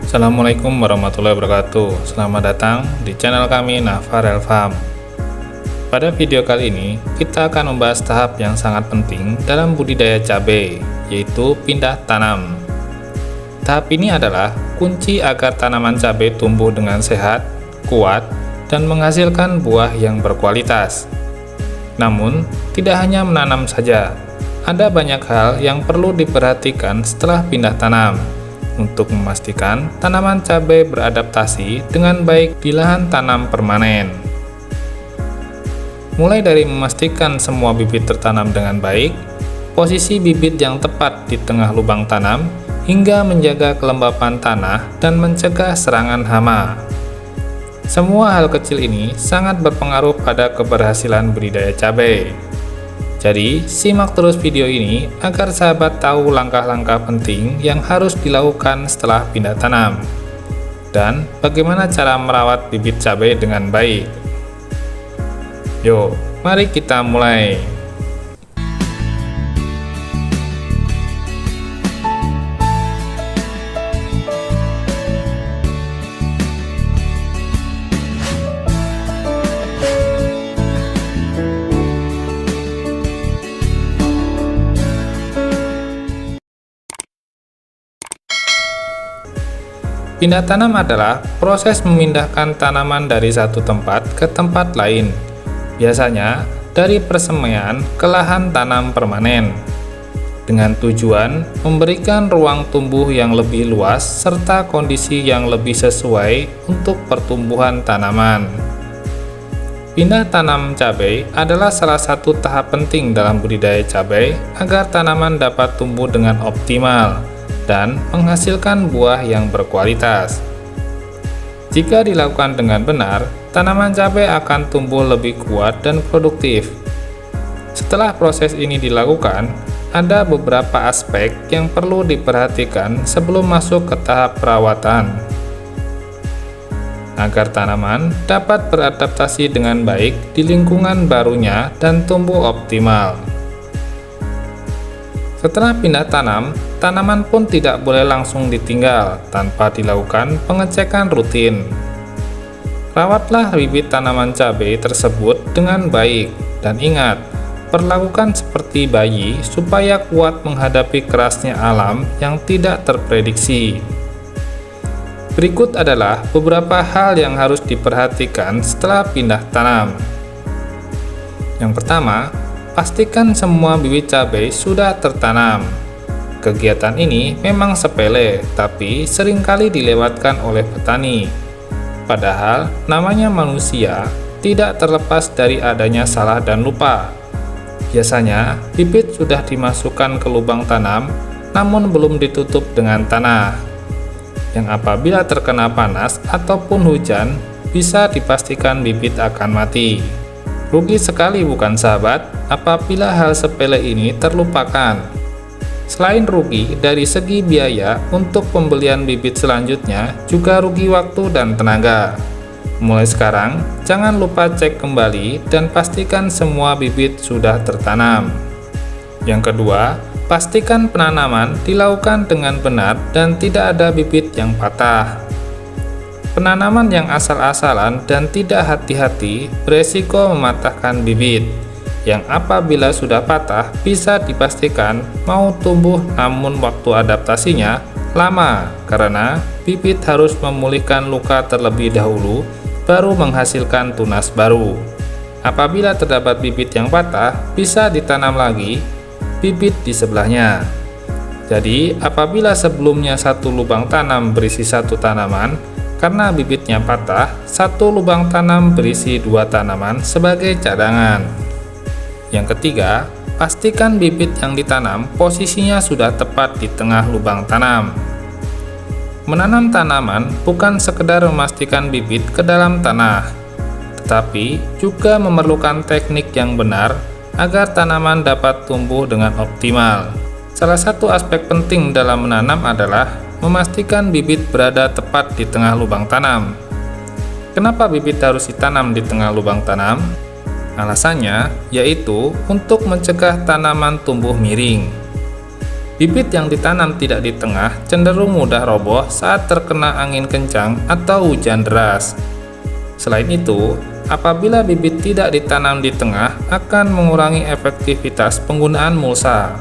Assalamualaikum warahmatullahi wabarakatuh. Selamat datang di channel kami Nafarel Farm. Pada video kali ini kita akan membahas tahap yang sangat penting dalam budidaya cabai, yaitu pindah tanam. Tahap ini adalah kunci agar tanaman cabai tumbuh dengan sehat, kuat, dan menghasilkan buah yang berkualitas. Namun, tidak hanya menanam saja, ada banyak hal yang perlu diperhatikan setelah pindah tanam untuk memastikan tanaman cabai beradaptasi dengan baik di lahan tanam permanen. Mulai dari memastikan semua bibit tertanam dengan baik, posisi bibit yang tepat di tengah lubang tanam, hingga menjaga kelembapan tanah dan mencegah serangan hama. Semua hal kecil ini sangat berpengaruh pada keberhasilan budidaya cabai. Jadi, simak terus video ini agar sahabat tahu langkah-langkah penting yang harus dilakukan setelah pindah tanam dan bagaimana cara merawat bibit cabai dengan baik. Yuk, mari kita mulai. Pindah tanam adalah proses memindahkan tanaman dari satu tempat ke tempat lain, biasanya dari persemaian ke lahan tanam permanen, dengan tujuan memberikan ruang tumbuh yang lebih luas serta kondisi yang lebih sesuai untuk pertumbuhan tanaman. Pindah tanam cabai adalah salah satu tahap penting dalam budidaya cabai agar tanaman dapat tumbuh dengan optimal dan menghasilkan buah yang berkualitas. Jika dilakukan dengan benar, tanaman cabai akan tumbuh lebih kuat dan produktif. Setelah proses ini dilakukan, ada beberapa aspek yang perlu diperhatikan sebelum masuk ke tahap perawatan, agar tanaman dapat beradaptasi dengan baik di lingkungan barunya dan tumbuh optimal. Setelah pindah tanam, tanaman pun tidak boleh langsung ditinggal tanpa dilakukan pengecekan rutin. Rawatlah bibit tanaman cabai tersebut dengan baik dan ingat, perlakukan seperti bayi supaya kuat menghadapi kerasnya alam yang tidak terprediksi. Berikut adalah beberapa hal yang harus diperhatikan setelah pindah tanam. Yang pertama, pastikan semua bibit cabai sudah tertanam. Kegiatan ini memang sepele, tapi seringkali dilewatkan oleh petani. Padahal, namanya manusia tidak terlepas dari adanya salah dan lupa. Biasanya, bibit sudah dimasukkan ke lubang tanam, namun belum ditutup dengan tanah, yang apabila terkena panas ataupun hujan, bisa dipastikan bibit akan mati. Rugi sekali bukan sahabat, apabila hal sepele ini terlupakan. Selain rugi dari segi biaya untuk pembelian bibit selanjutnya, juga rugi waktu dan tenaga. Mulai sekarang, jangan lupa cek kembali dan pastikan semua bibit sudah tertanam. Yang kedua, pastikan penanaman dilakukan dengan benar dan tidak ada bibit yang patah. Penanaman yang asal-asalan dan tidak hati-hati beresiko mematahkan bibit, yang apabila sudah patah bisa dipastikan mau tumbuh, namun waktu adaptasinya lama karena bibit harus memulihkan luka terlebih dahulu baru menghasilkan tunas baru. Apabila terdapat bibit yang patah, bisa ditanam lagi bibit di sebelahnya. Jadi apabila sebelumnya satu lubang tanam berisi satu tanaman, karena bibitnya patah, satu lubang tanam berisi dua tanaman sebagai cadangan. Yang ketiga, pastikan bibit yang ditanam posisinya sudah tepat di tengah lubang tanam. Menanam tanaman bukan sekedar memastikan bibit ke dalam tanah, tetapi juga memerlukan teknik yang benar agar tanaman dapat tumbuh dengan optimal. Salah satu aspek penting dalam menanam adalah memastikan bibit berada tepat di tengah lubang tanam. Kenapa bibit harus ditanam di tengah lubang tanam? Alasannya yaitu untuk mencegah tanaman tumbuh miring. Bibit yang ditanam tidak di tengah cenderung mudah roboh saat terkena angin kencang atau hujan deras. Selain itu, apabila bibit tidak ditanam di tengah akan mengurangi efektivitas penggunaan mulsa.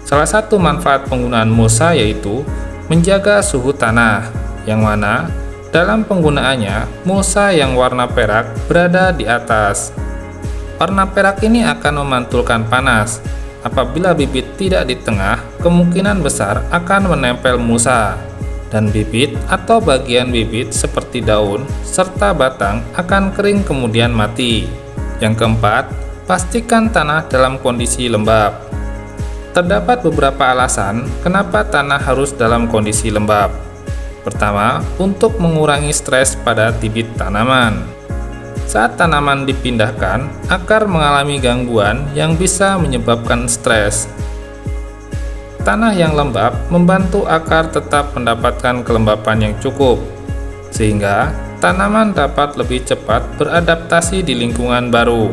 Salah satu manfaat penggunaan mulsa yaitu menjaga suhu tanah, yang mana dalam penggunaannya mulsa yang warna perak berada di atas. Warna perak ini akan memantulkan panas. Apabila bibit tidak di tengah, kemungkinan besar akan menempel mulsa, dan bibit atau bagian bibit seperti daun serta batang akan kering kemudian mati. Yang keempat, pastikan tanah dalam kondisi lembab. Terdapat beberapa alasan kenapa tanah harus dalam kondisi lembab. Pertama, untuk mengurangi stres pada bibit tanaman. Saat tanaman dipindahkan, akar mengalami gangguan yang bisa menyebabkan stres. Tanah yang lembab membantu akar tetap mendapatkan kelembapan yang cukup, sehingga tanaman dapat lebih cepat beradaptasi di lingkungan baru.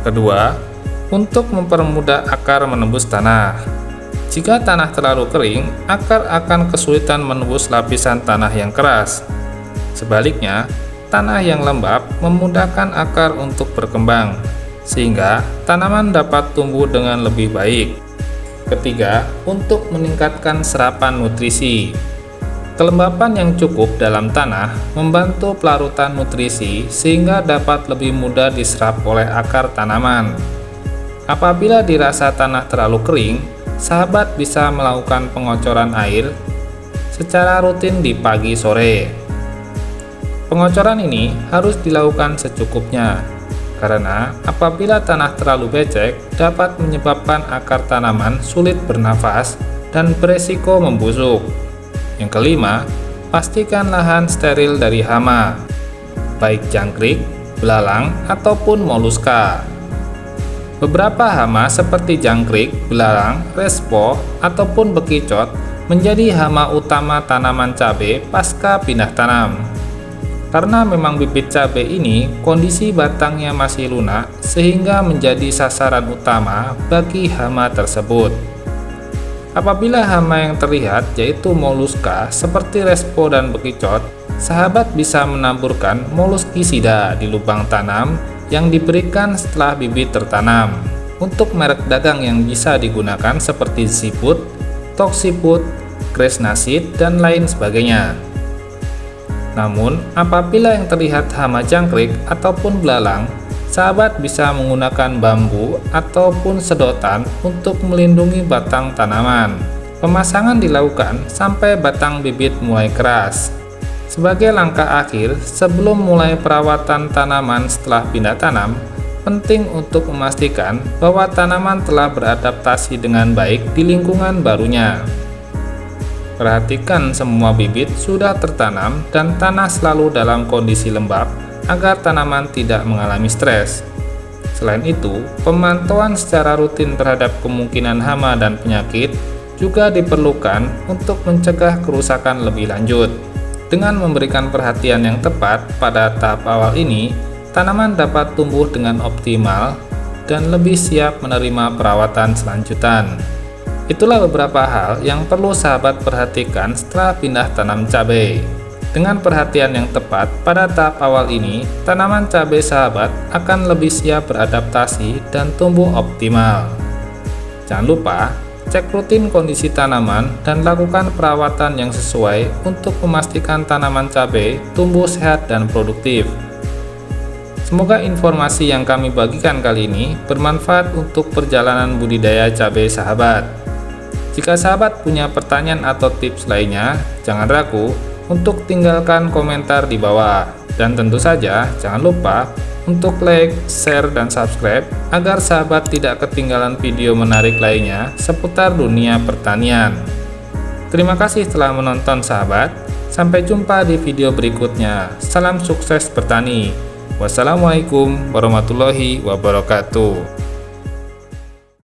Kedua, untuk mempermudah akar menembus tanah. Jika tanah terlalu kering, akar akan kesulitan menembus lapisan tanah yang keras. Sebaliknya, tanah yang lembab memudahkan akar untuk berkembang, sehingga tanaman dapat tumbuh dengan lebih baik. Ketiga, untuk meningkatkan serapan nutrisi. Kelembapan yang cukup dalam tanah membantu pelarutan nutrisi sehingga dapat lebih mudah diserap oleh akar tanaman. Apabila dirasa tanah terlalu kering, sahabat bisa melakukan pengocoran air secara rutin di pagi sore. Pengocoran ini harus dilakukan secukupnya, karena apabila tanah terlalu becek dapat menyebabkan akar tanaman sulit bernafas dan beresiko membusuk. Yang kelima, pastikan lahan steril dari hama, baik jangkrik, belalang, ataupun moluska. Beberapa hama seperti jangkrik, belalang, respo, ataupun bekicot menjadi hama utama tanaman cabai pasca pindah tanam. Karena memang bibit cabai ini kondisi batangnya masih lunak sehingga menjadi sasaran utama bagi hama tersebut. Apabila hama yang terlihat yaitu moluska seperti respo dan bekicot, sahabat bisa menaburkan moluskisida di lubang tanam yang diberikan setelah bibit tertanam. Untuk merek dagang yang bisa digunakan seperti Ziput, Toxiput, Grasenasid, dan lain sebagainya. Namun, apabila yang terlihat hama jangkrik ataupun belalang, sahabat bisa menggunakan bambu ataupun sedotan untuk melindungi batang tanaman. Pemasangan dilakukan sampai batang bibit mulai keras. Sebagai langkah akhir, sebelum mulai perawatan tanaman setelah pindah tanam, penting untuk memastikan bahwa tanaman telah beradaptasi dengan baik di lingkungan barunya. Perhatikan semua bibit sudah tertanam dan tanah selalu dalam kondisi lembab agar tanaman tidak mengalami stres. Selain itu, pemantauan secara rutin terhadap kemungkinan hama dan penyakit juga diperlukan untuk mencegah kerusakan lebih lanjut. Dengan memberikan perhatian yang tepat pada tahap awal ini, tanaman dapat tumbuh dengan optimal dan lebih siap menerima perawatan selanjutan. Itulah beberapa hal yang perlu sahabat perhatikan setelah pindah tanam cabai. Dengan perhatian yang tepat pada tahap awal ini, tanaman cabai sahabat akan lebih siap beradaptasi dan tumbuh optimal. Jangan lupa, cek rutin kondisi tanaman dan lakukan perawatan yang sesuai untuk memastikan tanaman cabai tumbuh sehat dan produktif. Semoga informasi yang kami bagikan kali ini bermanfaat untuk perjalanan budidaya cabai sahabat. Jika sahabat punya pertanyaan atau tips lainnya, jangan ragu untuk tinggalkan komentar di bawah. Dan tentu saja jangan lupa untuk like, share, dan subscribe agar sahabat tidak ketinggalan video menarik lainnya seputar dunia pertanian. Terima kasih telah menonton sahabat. Sampai jumpa di video berikutnya. Salam sukses bertani. Wassalamualaikum warahmatullahi wabarakatuh.